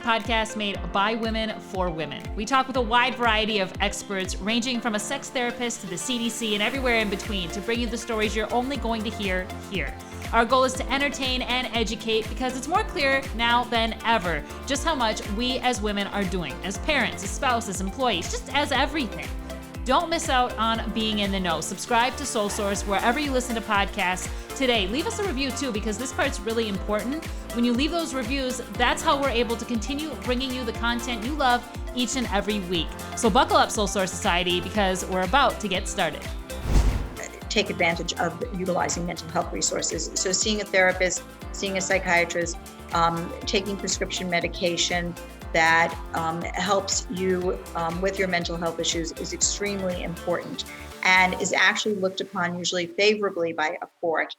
podcast made by women for women. We talk with a wide variety of experts, ranging from a sex therapist to the CDC and everywhere in between, to bring you the stories you're only going to hear here. Our goal is to entertain and educate, because it's more clear now than ever just how much we as women are doing, as parents, as spouses, employees, just as everything. Don't miss out on being in the know. Subscribe to Soul Source wherever you listen to podcasts today. Leave us a review too, because this part's really important. When you leave those reviews, that's how we're able to continue bringing you the content you love each and every week. So buckle up, Soul Source Society, because we're about to get started. Take advantage of utilizing mental health resources. So seeing a therapist, seeing a psychiatrist, taking prescription medication that helps you with your mental health issues is extremely important, and is actually looked upon usually favorably by a court.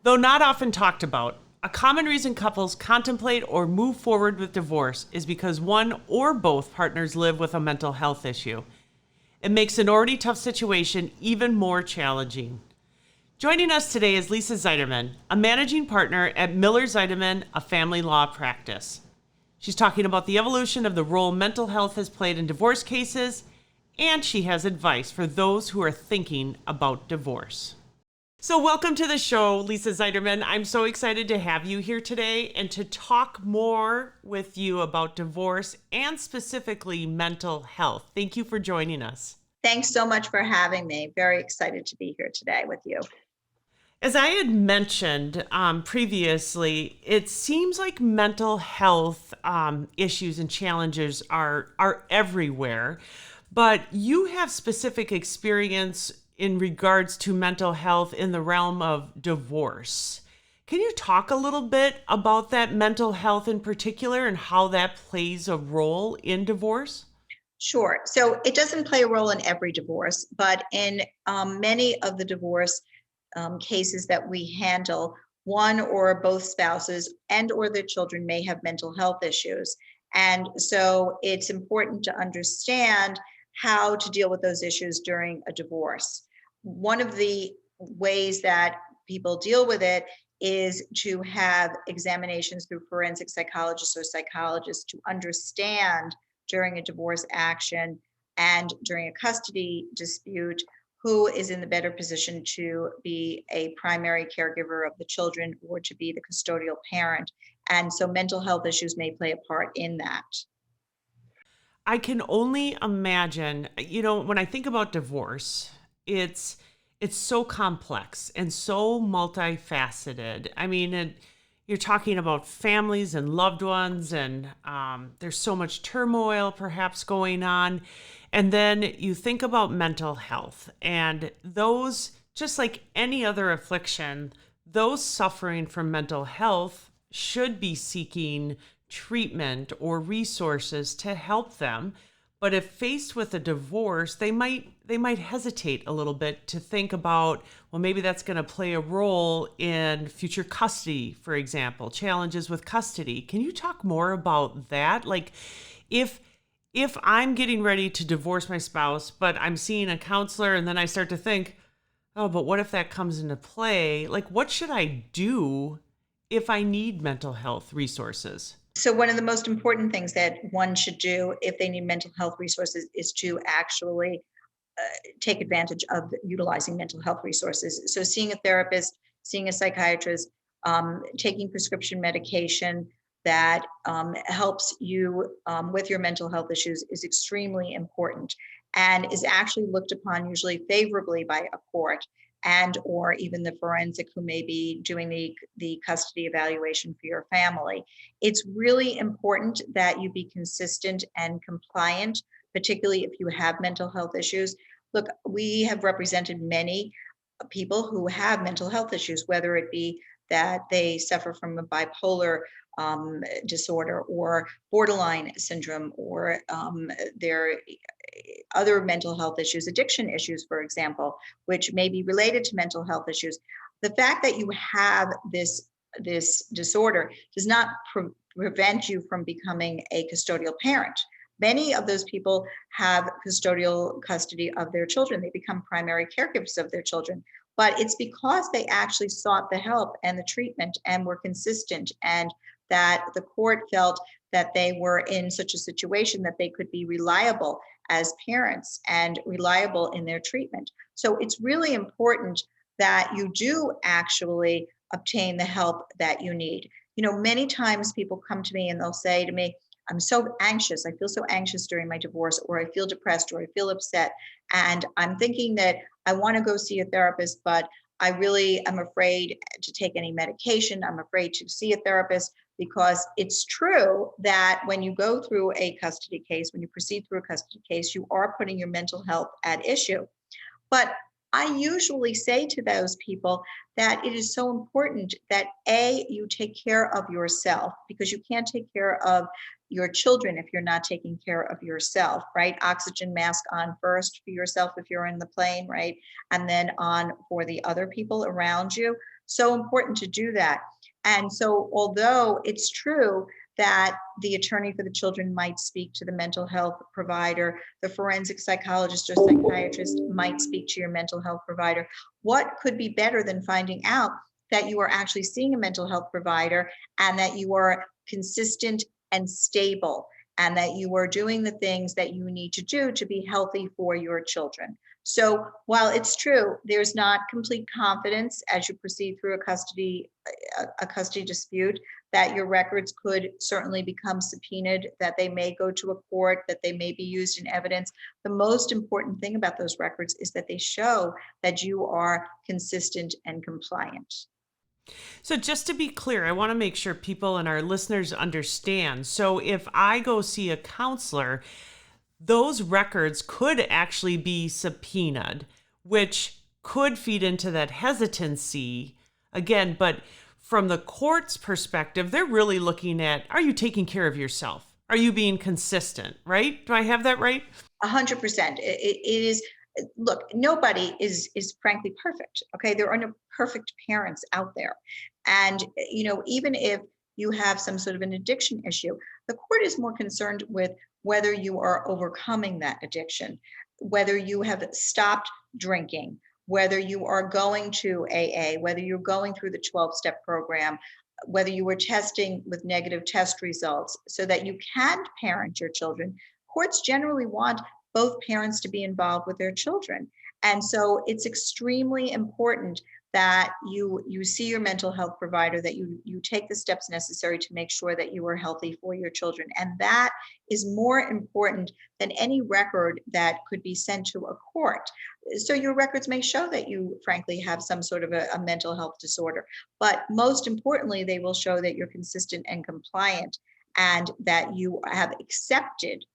Though not often talked about, a common reason couples contemplate or move forward with divorce is because one or both partners live with a mental health issue. It makes an already tough situation even more challenging. Joining us today is Lisa Zeiderman, a managing partner at Miller Zeiderman, a family law practice. She's talking about the evolution of the role mental health has played in divorce cases, and she has advice for those who are thinking about divorce. So welcome to the show, Lisa Zeiderman. I'm so excited to have you here today and to talk more with you about divorce and specifically mental health. Thank you for joining us. Thanks so much for having me. Very excited to be here today with you. As I had mentioned previously, it seems like mental health issues and challenges are everywhere, but you have specific experience in regards to mental health in the realm of divorce. Can you talk a little bit about that mental health in particular and how that plays a role in divorce? Sure. So it doesn't play a role in every divorce, but in many of the divorce cases that we handle, one or both spouses and or their children may have mental health issues. And so it's important to understand how to deal with those issues during a divorce. One of the ways that people deal with it is to have examinations through forensic psychologists or psychologists to understand during a divorce action and during a custody dispute who is in the better position to be a primary caregiver of the children or to be the custodial parent. And so mental health issues may play a part in that. I can only imagine, when I think about divorce, it's so complex and so multifaceted. I mean, you're talking about families and loved ones, and there's so much turmoil perhaps going on. And then you think about mental health, and those, just like any other affliction, those suffering from mental health should be seeking treatment or resources to help them. But if faced with a divorce, they might hesitate a little bit to think about, well, maybe that's going to play a role in future custody, for example, challenges with custody. Can you talk more about that? Like, if I'm getting ready to divorce my spouse, but I'm seeing a counselor, and then I start to think, oh, but what if that comes into play? Like, what should I do if I need mental health resources? So one of the most important things that one should do if they need mental health resources is to actually take advantage of utilizing mental health resources. So seeing a therapist, seeing a psychiatrist, taking prescription medication that helps you with your mental health issues is extremely important, and is actually looked upon usually favorably by a court and or even the forensic who may be doing the custody evaluation for your family. It's really important that you be consistent and compliant, particularly if you have mental health issues. Look, we have represented many people who have mental health issues, whether it be that they suffer from a bipolar disorder or borderline syndrome, or their other mental health issues, addiction issues, for example, which may be related to mental health issues. The fact that you have this disorder does not prevent you from becoming a custodial parent. Many of those people have custodial custody of their children. They become primary caregivers of their children. But it's because they actually sought the help and the treatment and were consistent, and that the court felt that they were in such a situation that they could be reliable as parents and reliable in their treatment. So it's really important that you do actually obtain the help that you need. Many times people come to me and they'll say to me, I'm so anxious. I feel so anxious during my divorce, or I feel depressed, or I feel upset. And I'm thinking that I want to go see a therapist, but I really am afraid to take any medication. I'm afraid to see a therapist because it's true that when you go through a custody case, when you proceed through a custody case, you are putting your mental health at issue. But I usually say to those people that it is so important that you take care of yourself, because you can't take care of your children if you're not taking care of yourself, right? Oxygen mask on first for yourself if you're in the plane, right? And then on for the other people around you. So important to do that. And so although it's true that the attorney for the children might speak to the mental health provider, the forensic psychologist or psychiatrist might speak to your mental health provider, what could be better than finding out that you are actually seeing a mental health provider and that you are consistent and stable, and that you are doing the things that you need to do to be healthy for your children. So while it's true, there's not complete confidence as you proceed through a custody dispute, that your records could certainly become subpoenaed, that they may go to a court, that they may be used in evidence. The most important thing about those records is that they show that you are consistent and compliant. So just to be clear, I want to make sure people and our listeners understand. So if I go see a counselor, those records could actually be subpoenaed, which could feed into that hesitancy again. But from the court's perspective, they're really looking at, are you taking care of yourself? Are you being consistent, right? Do I have that right? 100%. It is. Look, nobody is frankly perfect. Okay, there are no perfect parents out there, and even if you have some sort of an addiction issue, the court is more concerned with whether you are overcoming that addiction, whether you have stopped drinking, whether you are going to AA, whether you're going through the 12-step program, whether you were testing with negative test results so that you can parent your children. Courts generally want both parents to be involved with their children. And so it's extremely important that you see your mental health provider, that you take the steps necessary to make sure that you are healthy for your children. And that is more important than any record that could be sent to a court. So your records may show that you frankly have some sort of a mental health disorder, but most importantly, they will show that you're consistent and compliant, and that you have accepted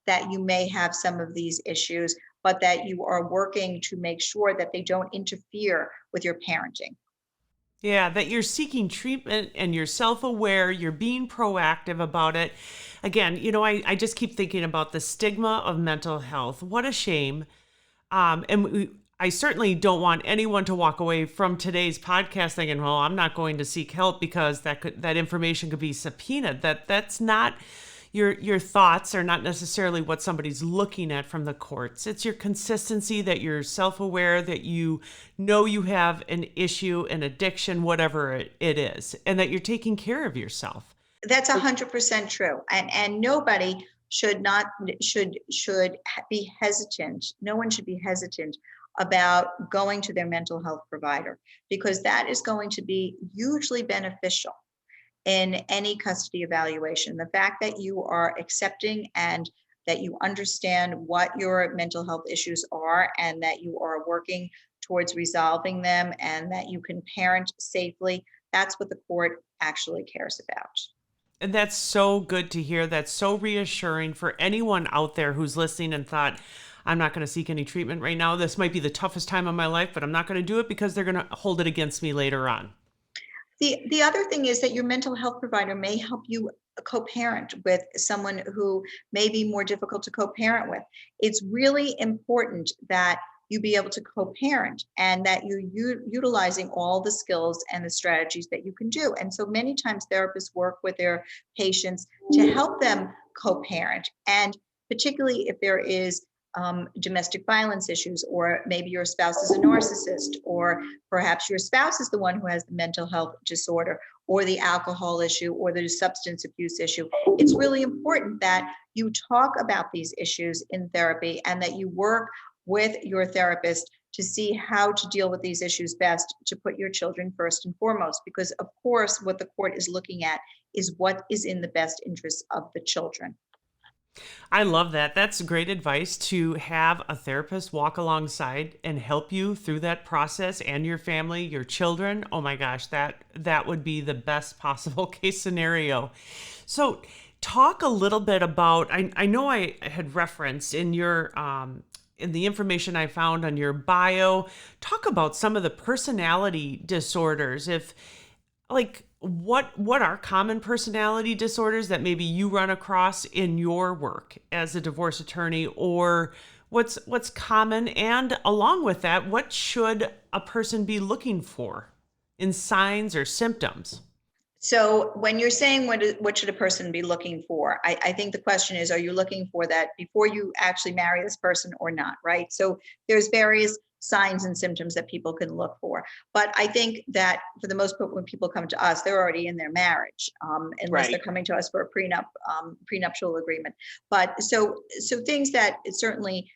that you may have some of these issues, but that you are working to make sure that they don't interfere with your parenting. Yeah, that you're seeking treatment and you're self-aware, you're being proactive about it. Again, I just keep thinking about the stigma of mental health. What a shame. I certainly don't want anyone to walk away from today's podcast thinking, well, I'm not going to seek help because that information could be subpoenaed. That's not your thoughts are not necessarily what somebody's looking at from the courts. It's your consistency, that you're self-aware, that you know you have an issue, an addiction, whatever it is, and that you're taking care of yourself. That's 100% true. And nobody should be hesitant. No one should be hesitant about going to their mental health provider, because that is going to be hugely beneficial in any custody evaluation. The fact that you are accepting and that you understand what your mental health issues are, and that you are working towards resolving them, and that you can parent safely, that's what the court actually cares about. And that's so good to hear. That's so reassuring for anyone out there who's listening and thought, I'm not going to seek any treatment right now. This might be the toughest time of my life, but I'm not going to do it because they're going to hold it against me later on. The other thing is that your mental health provider may help you co-parent with someone who may be more difficult to co-parent with. It's really important that you be able to co-parent, and that you're utilizing all the skills and the strategies that you can do. And so many times therapists work with their patients to help them co-parent. And particularly if there is domestic violence issues, or maybe your spouse is a narcissist, or perhaps your spouse is the one who has the mental health disorder, or the alcohol issue, or the substance abuse issue. It's really important that you talk about these issues in therapy and that you work with your therapist to see how to deal with these issues best to put your children first and foremost. Because, of course, what the court is looking at is what is in the best interest of the children. I love that. That's great advice, to have a therapist walk alongside and help you through that process, and your family, your children. Oh my gosh, that would be the best possible case scenario. So talk a little bit about, I know I had referenced in your in the information I found on your bio, talk about some of the personality disorders. If like what are common personality disorders that maybe you run across in your work as a divorce attorney, or what's common, and along with that, what should a person be looking for in signs or symptoms? So when you're saying what should a person be looking for, I think the question is, are you looking for that before you actually marry this person or not, right? So there's various signs and symptoms that people can look for. But I think that for the most part, when people come to us, they're already in their marriage, unless they're Right. coming to us for a prenuptial agreement. But so things that certainly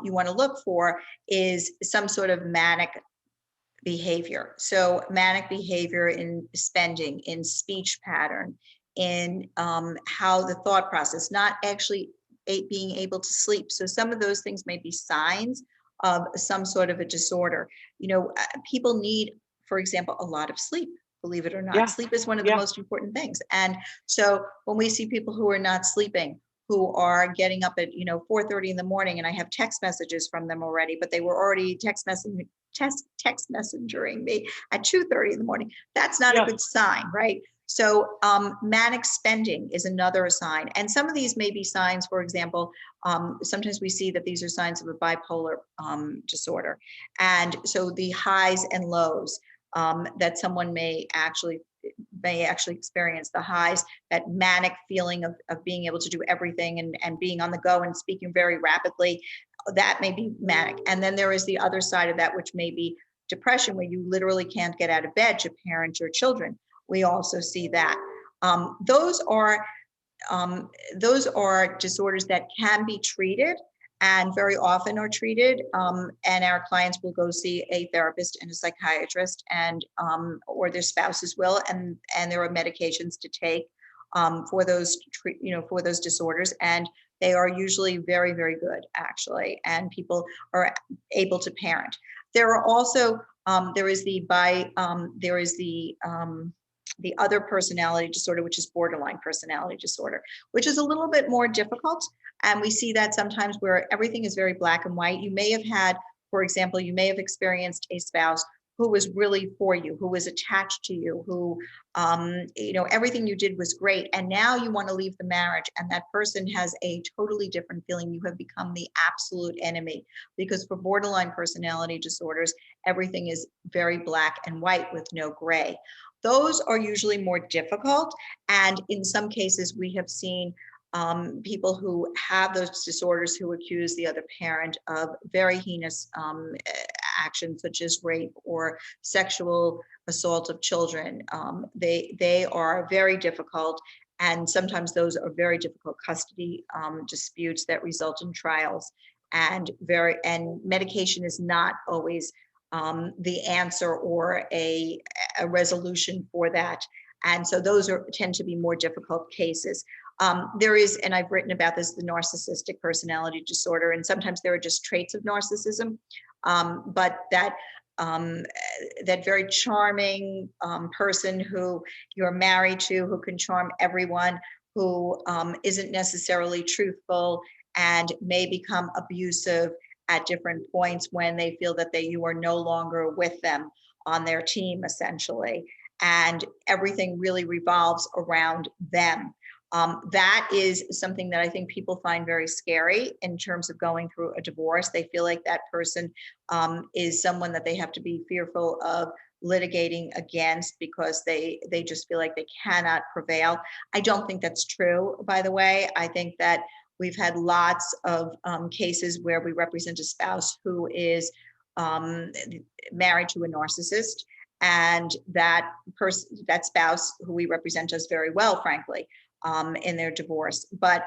you want to look for is some sort of manic behavior. So manic behavior in spending, in speech pattern, in how the thought process, not actually being able to sleep. So some of those things may be signs of some sort of a disorder. People need, for example, a lot of sleep. Believe it or not, Yeah. sleep is one of the Yeah. most important things. And so when we see people who are not sleeping, who are getting up at 4:30 in the morning, and I have text messages from them already, but they were already text messengering me at 2:30 in the morning. That's not a Yeah. good sign, right? So manic spending is another sign. And some of these may be signs, for example, sometimes we see that these are signs of a bipolar disorder. And so the highs and lows that someone may actually experience, the highs, that manic feeling of being able to do everything and being on the go and speaking very rapidly, that may be manic. And then there is the other side of that, which may be depression, where you literally can't get out of bed to parent your children. We also see that. Um, those are those are disorders that can be treated, and very often are treated. And our clients will go see a therapist and a psychiatrist, and or their spouses will, and there are medications to take for for those disorders, and they are usually very, very good, actually, and people are able to parent. There are also there is the other personality disorder, which is borderline personality disorder, which is a little bit more difficult. And we see that sometimes where everything is very black and white. You may have had, for example, you may have experienced a spouse who was really for you, who was attached to you, who, everything you did was great. And now you want to leave the marriage, and that person has a totally different feeling. You have become the absolute enemy, because for borderline personality disorders, everything is very black and white with no gray. Those are usually more difficult. And in some cases, we have seen people who have those disorders who accuse the other parent of very heinous actions, such as rape or sexual assault of children. They are very difficult, and sometimes those are very difficult custody disputes that result in trials. And medication is not always the answer or a resolution for that. And so those tend to be more difficult cases. There is, and I've written about this, the narcissistic personality disorder, and sometimes there are just traits of narcissism, but that very charming person who you're married to, who can charm everyone, who isn't necessarily truthful and may become abusive at different points when they feel that you are no longer with them on their team, essentially, and everything really revolves around them. That is something that I think people find very scary in terms of going through a divorce. They feel like that person is someone that they have to be fearful of litigating against, because they just feel like they cannot prevail. I don't think that's true, by the way. I think that We've had lots of cases where we represent a spouse who is um, married to a narcissist, and that spouse who we represent does very well, frankly, in their divorce. But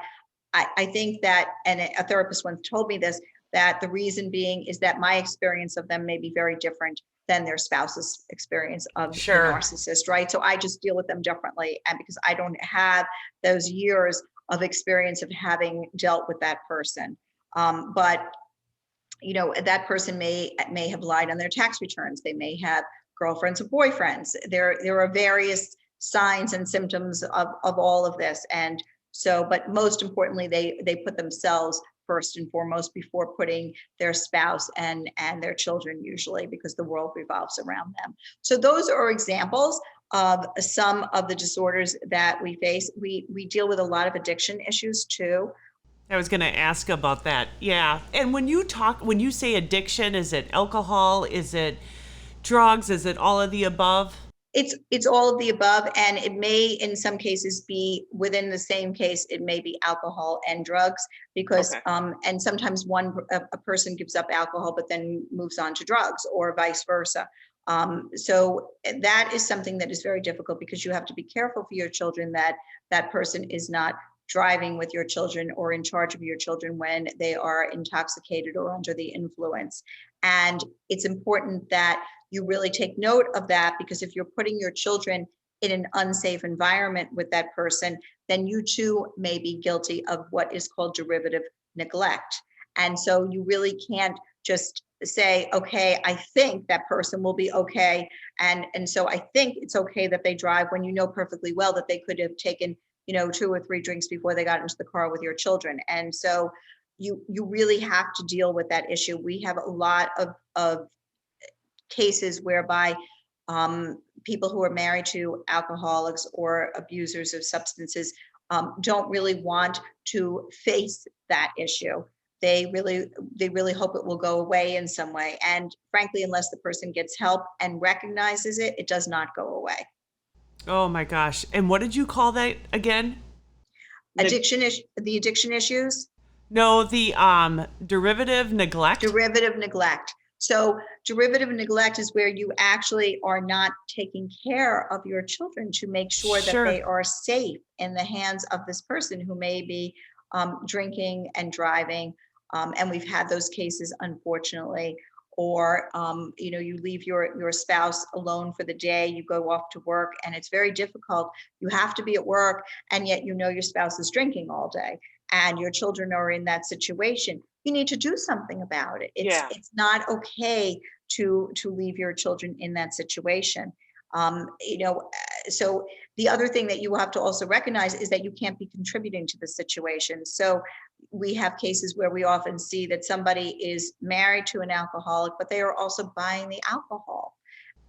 I think that, and a therapist once told me this, that the reason being is that my experience of them may be very different than their spouse's experience of the Sure. narcissist, right? So I just deal with them differently. And because I don't have those years of experience of having dealt with that person. But that person may have lied on their tax returns. They may have girlfriends or boyfriends. There are various signs and symptoms of all of this. And so, but most importantly, they put themselves first and foremost before putting their spouse and their children, usually, because the world revolves around them. So those are examples of some of the disorders that we face. We deal with a lot of addiction issues too. I was going to ask about that. Yeah. And when you say addiction, is it alcohol? Is it drugs? Is it all of the above? It's all of the above, and it may in some cases be within the same case. It may be alcohol and drugs, because Okay. and sometimes a person gives up alcohol but then moves on to drugs, or vice versa. So that is something that is very difficult, because you have to be careful for your children that that person is not driving with your children or in charge of your children when they are intoxicated or under the influence. And it's important that you really take note of that, because if you're putting your children in an unsafe environment with that person, then you too may be guilty of what is called derivative neglect. And so you really can't just say, okay, I think that person will be okay. And so I think it's okay that they drive, when you know perfectly well that they could have taken 2 or 3 drinks before they got into the car with your children. And so you really have to deal with that issue. We have a lot of cases whereby people who are married to alcoholics or abusers of substances don't really want to face that issue. They really hope it will go away in some way. And frankly, unless the person gets help and recognizes it, it does not go away. Oh my gosh. And what did you call that again? Neg- The addiction issues. no, the derivative neglect. Derivative neglect. So derivative neglect is where you actually are not taking care of your children to make sure that Sure. they are safe in the hands of this person who may be drinking and driving. And we've had those cases, unfortunately. Or you leave your spouse alone for the day, you go off to work, and it's very difficult. You have to be at work, and yet your spouse is drinking all day, and your children are in that situation. You need to do something about it. Yeah. It's not okay to leave your children in that situation. So the other thing that you have to also recognize is that you can't be contributing to the situation. So we have cases where we often see that somebody is married to an alcoholic, but they are also buying the alcohol,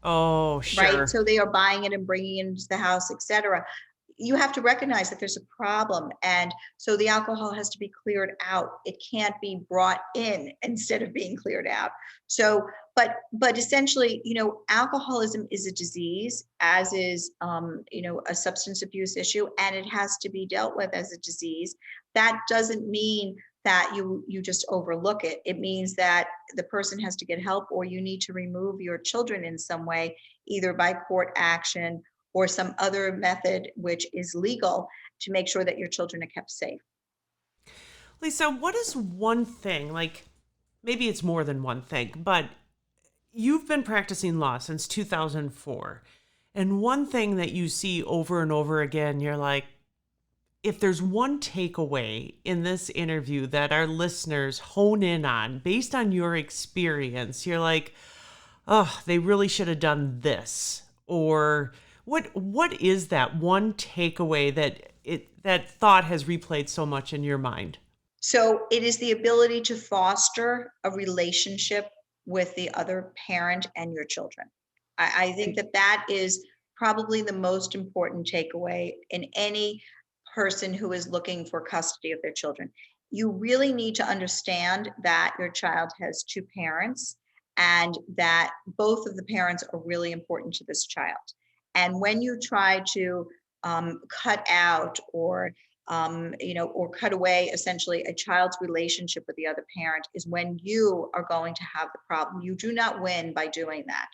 Oh, right? sure. So they are buying it and bringing it into the house, etc. You have to recognize that there's a problem, and so the alcohol has to be cleared out. It can't be brought in instead of being cleared out. So but essentially, alcoholism is a disease, as is a substance abuse issue, and it has to be dealt with as a disease. That doesn't mean that you just overlook it. It means that the person has to get help, or you need to remove your children in some way, either by court action or some other method which is legal, to make sure that your children are kept safe. Lisa, what is one thing, like maybe it's more than one thing, but you've been practicing law since 2004. And one thing that you see over and over again, you're like, if there's one takeaway in this interview that our listeners hone in on based on your experience, you're like, oh, they really should have done this. Or what is that one takeaway that thought has replayed so much in your mind? So it is the ability to foster a relationship with the other parent and your children. I think that is probably the most important takeaway in any person who is looking for custody of their children. You really need to understand that your child has 2 parents, and that both of the parents are really important to this child. And when you try to cut out or or cut away essentially a child's relationship with the other parent is when you are going to have the problem. You do not win by doing that.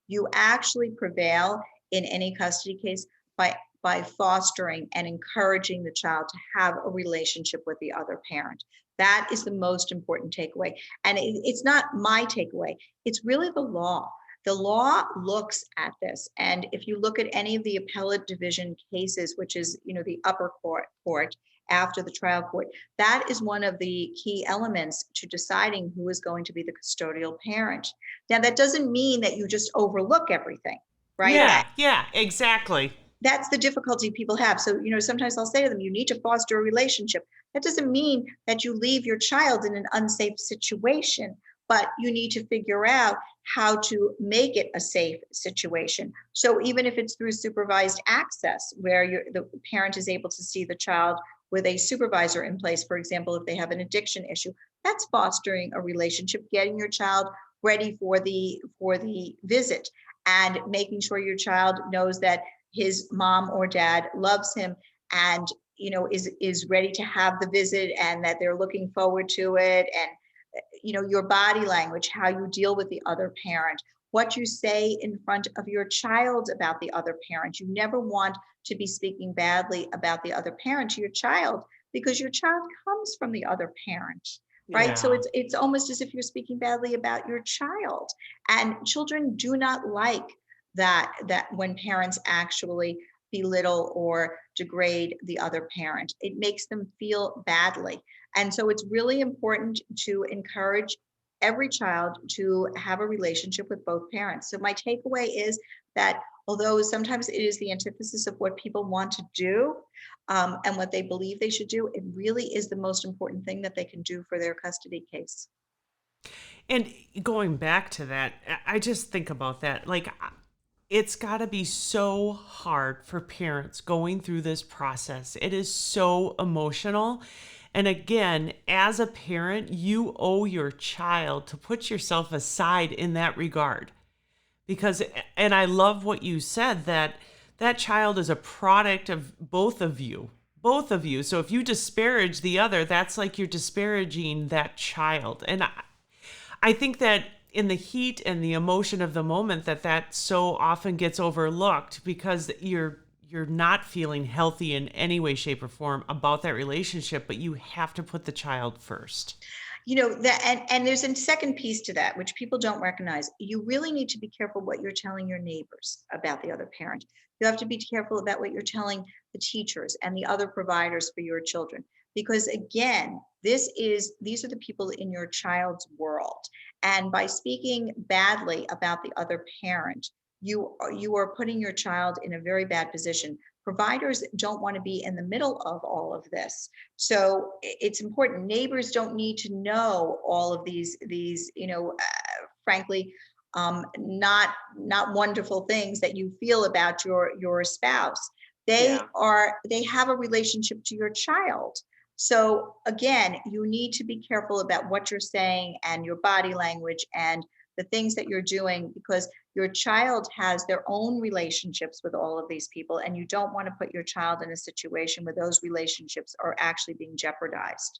You actually prevail in any custody case by fostering and encouraging the child to have a relationship with the other parent. That is the most important takeaway. And it's not my takeaway, it's really the law. The law looks at this. And if you look at any of the appellate division cases, which is, the upper court after the trial court, that is one of the key elements to deciding who is going to be the custodial parent. Now, that doesn't mean that you just overlook everything, right? Yeah, exactly. That's the difficulty people have. So, sometimes I'll say to them, you need to foster a relationship. That doesn't mean that you leave your child in an unsafe situation, but you need to figure out how to make it a safe situation. So even if it's through supervised access, where the parent is able to see the child with a supervisor in place, for example, if they have an addiction issue, that's fostering a relationship, getting your child ready for the visit, and making sure your child knows that his mom or dad loves him and is ready to have the visit, and that they're looking forward to it. And your body language, how you deal with the other parent, what you say in front of your child about the other parent. You never want to be speaking badly about the other parent to your child, because your child comes from the other parent, right? So it's almost as if you're speaking badly about your child. And children do not like that when parents actually belittle or degrade the other parent. It makes them feel badly. And so it's really important to encourage every child to have a relationship with both parents. So my takeaway is that although sometimes it is the antithesis of what people want to do, and what they believe they should do, it really is the most important thing that they can do for their custody case. And going back to that, I just think about that. Like, it's got to be so hard for parents going through this process. It is so emotional. And again, as a parent, you owe your child to put yourself aside in that regard. Because, and I love what you said, that child is a product of both of you. So if you disparage the other, that's like you're disparaging that child. And I think that in the heat and the emotion of the moment, that so often gets overlooked, because you're not feeling healthy in any way, shape, or form about that relationship, but you have to put the child first. And there's a second piece to that, which people don't recognize. You really need to be careful what you're telling your neighbors about the other parent. You have to be careful about what you're telling the teachers and the other providers for your children, because again, these are the people in your child's world. And by speaking badly about the other parent, you are putting your child in a very bad position. Providers don't want to be in the middle of all of this. So it's important. Neighbors don't need to know all of these frankly, not wonderful things that you feel about your spouse. They have a relationship to your child. So again, you need to be careful about what you're saying and your body language and the things that you're doing, because your child has their own relationships with all of these people, and you don't want to put your child in a situation where those relationships are actually being jeopardized.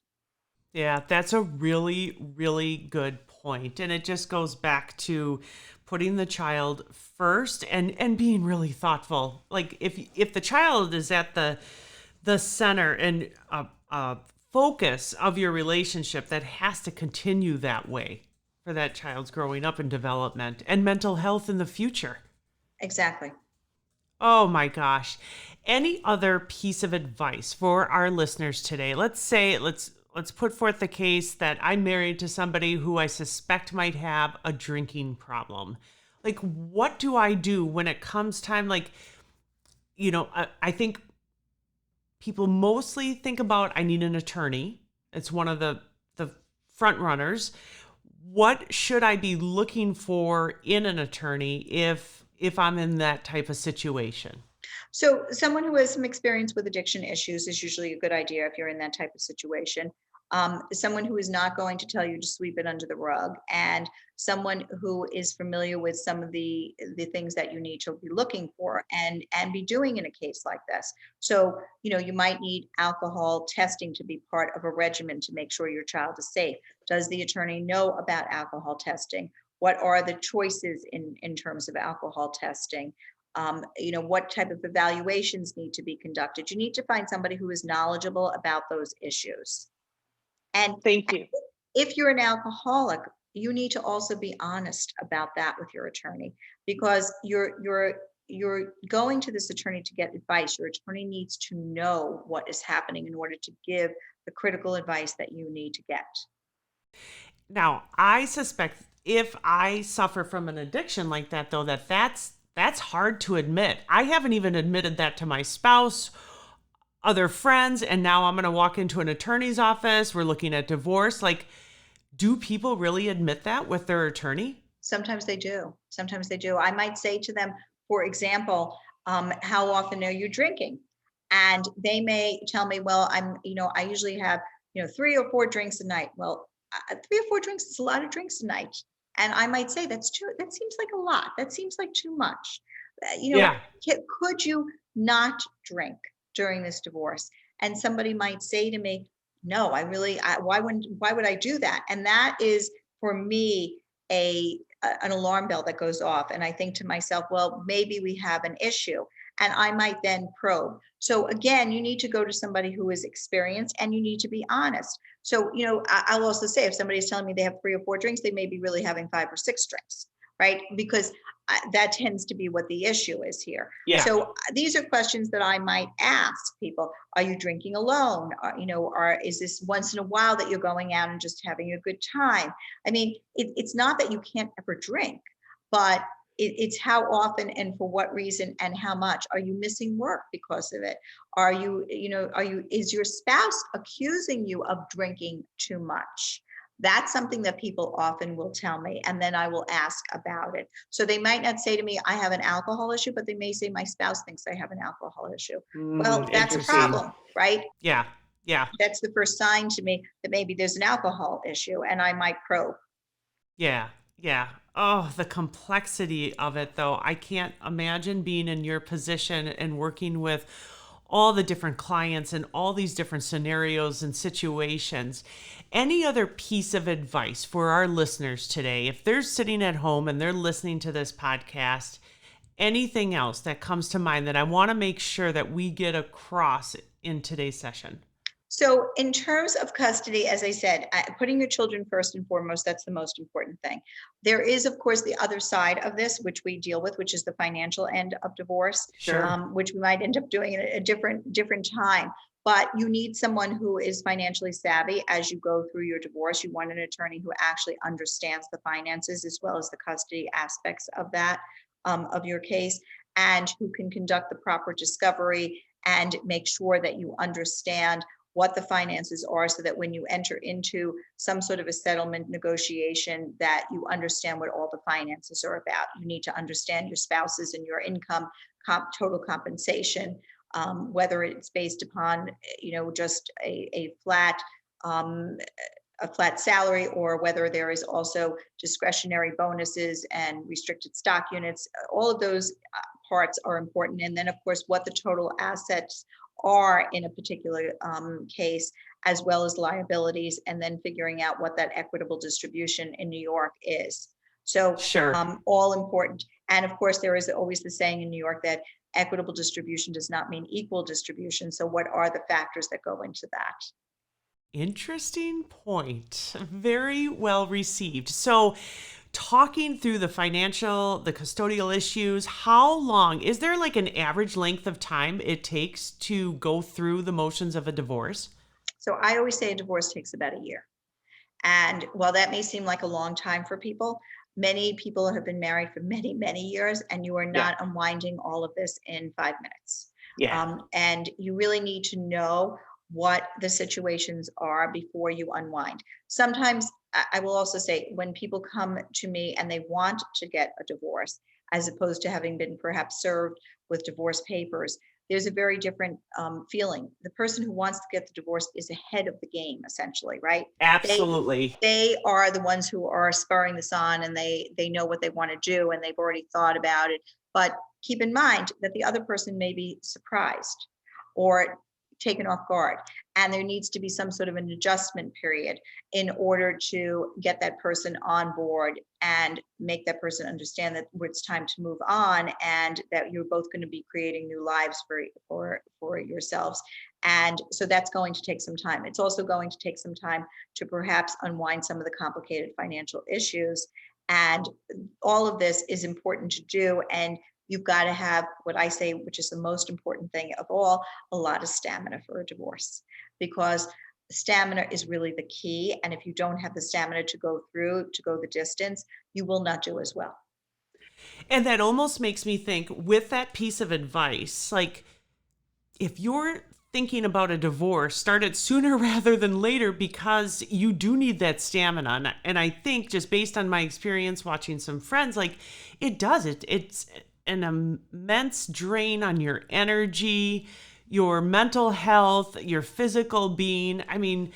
Yeah, that's a really, really good point. And it just goes back to putting the child first and being really thoughtful. Like if the child is at the center and focus of your relationship, that has to continue that way for that child's growing up and development and mental health in the future. Exactly. Oh my gosh. Any other piece of advice for our listeners today? Let's put forth the case that I'm married to somebody who I suspect might have a drinking problem. Like, what do I do when it comes time? Like, I think people mostly think about, I need an attorney. It's one of the front runners. What should I be looking for in an attorney if I'm in that type of situation? So someone who has some experience with addiction issues is usually a good idea if you're in that type of situation. Someone who is not going to tell you to sweep it under the rug, and someone who is familiar with some of the things that you need to be looking for and be doing in a case like this. So, you might need alcohol testing to be part of a regimen to make sure your child is safe. Does the attorney know about alcohol testing? What are the choices in terms of alcohol testing? What type of evaluations need to be conducted? You need to find somebody who is knowledgeable about those issues. And Thank you. if you're an alcoholic, you need to also be honest about that with your attorney, because you're going to this attorney to get advice. Your attorney needs to know what is happening in order to give the critical advice that you need to get. Now, I suspect if I suffer from an addiction like that, though, that's hard to admit. I haven't even admitted that to my spouse, other friends, and now I'm going to walk into an attorney's office. We're looking at divorce. Like, do people really admit that with their attorney? Sometimes they do. Sometimes they do. I might say to them, for example, how often are you drinking? And they may tell me, well, I usually have, 3 or 4 drinks a night. Well, 3 or 4 drinks is a lot of drinks a night. And I might say, that seems like a lot. That seems like too much. Yeah. Could you not drink during this divorce? And somebody might say to me, no, why would I do that? And that is, for me, an alarm bell that goes off. And I think to myself, well, maybe we have an issue. And I might then probe. So again, you need to go to somebody who is experienced, and you need to be honest. So, I'll also say, if somebody is telling me they have 3 or 4 drinks, they may be really having 5 or 6 drinks, right? Because that tends to be what the issue is here. Yeah. So these are questions that I might ask people. Are you drinking alone? Is this once in a while that you're going out and just having a good time? I mean, it's not that you can't ever drink, but it's how often and for what reason and how much. Are you missing work because of it? Is your spouse accusing you of drinking too much? That's something that people often will tell me, and then I will ask about it. So they might not say to me, I have an alcohol issue, but they may say, my spouse thinks I have an alcohol issue. Well, that's a Interesting. problem, right? Yeah. Yeah. That's the first sign to me that maybe there's an alcohol issue, and I might probe. Yeah. Yeah. Oh, the complexity of it, though. I can't imagine being in your position and working with all the different clients and all these different scenarios and situations. Any other piece of advice for our listeners today, if they're sitting at home and they're listening to this podcast, anything else that comes to mind that I want to make sure that we get across in today's session? So in terms of custody, as I said, putting your children first and foremost, that's the most important thing. There is, of course, the other side of this, which we deal with, which is the financial end of divorce, Sure. which we might end up doing at a different time. But you need someone who is financially savvy as you go through your divorce. You want an attorney who actually understands the finances as well as the custody aspects of that, of your case, and who can conduct the proper discovery and make sure that you understand what the finances are, so that when you enter into some sort of a settlement negotiation, that you understand what all the finances are about. You need to understand your spouse's and your income, total compensation, whether it's based upon, just a flat salary, or whether there is also discretionary bonuses and restricted stock units. All of those parts are important. And then, of course, what the total assets are in a particular case, as well as liabilities, and then figuring out what that equitable distribution in New York is. So Sure. all important. And of course, there is always the saying in New York that equitable distribution does not mean equal distribution. So what are the factors that go into that? Interesting point. Very well received. So, talking through the financial, the custodial issues, how long is there, like an average length of time it takes to go through the motions of a divorce? So I always say a divorce takes about a year. And while that may seem like a long time for people, many people have been married for many, many years, and you are not unwinding all of this in 5 minutes. Yeah. And you really need to know what the situations are before you unwind. Sometimes I will also say, when people come to me and they want to get a divorce, as opposed to having been perhaps served with divorce papers, there's a very different feeling. The person who wants to get the divorce is ahead of the game, essentially, right? They Absolutely. they are the ones who are spurring this on, and they know what they want to do, and they've already thought about it. But keep in mind that the other person may be surprised or taken off guard, and there needs to be some sort of an adjustment period in order to get that person on board and make that person understand that it's time to move on, and that you're both going to be creating new lives for yourselves. And so that's going to take some time. It's also going to take some time to perhaps unwind some of the complicated financial issues. And all of this is important to do. And you've got to have what I say, which is the most important thing of all, a lot of stamina for a divorce, because stamina is really the key. And if you don't have the stamina to go the distance, you will not do as well. And that almost makes me think, with that piece of advice, like, if you're thinking about a divorce, start it sooner rather than later, because you do need that stamina. And I think, just based on my experience watching some friends, like, it's an immense drain on your energy, your mental health, your physical being. I mean,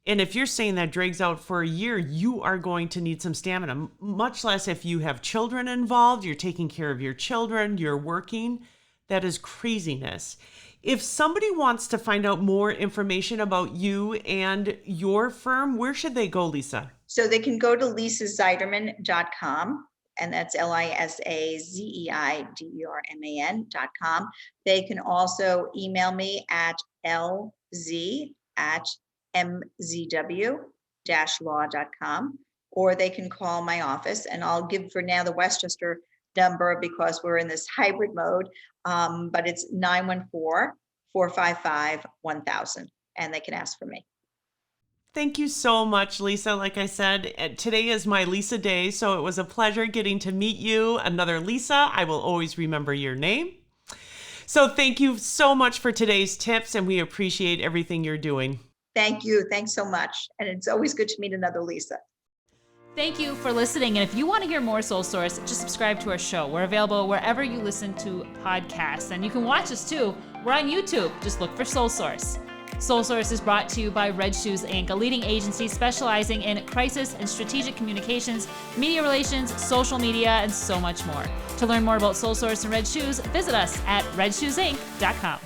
and if you're saying that drags out for a year, you are going to need some stamina, much less if you have children involved, you're taking care of your children, you're working. That is craziness. If somebody wants to find out more information about you and your firm, where should they go, Lisa? So they can go to lisazeiderman.com, and that's LISAZEIDERMAN.com. They can also email me at lz@mzw-law.com, or they can call my office, and I'll give for now the Westchester number because we're in this hybrid mode, but it's 914-455-1000, and they can ask for me. Thank you so much, Lisa. Like I said, today is my Lisa Day, so it was a pleasure getting to meet you. Another Lisa. I will always remember your name. So thank you so much for today's tips, and we appreciate everything you're doing. Thank you. Thanks so much. And it's always good to meet another Lisa. Thank you for listening. And if you want to hear more Soul Source, just subscribe to our show. We're available wherever you listen to podcasts. And you can watch us too. We're on YouTube. Just look for Soul Source. Soul Source is brought to you by Red Shoes Inc., a leading agency specializing in crisis and strategic communications, media relations, social media, and so much more. To learn more about Soul Source and Red Shoes, visit us at redshoesinc.com.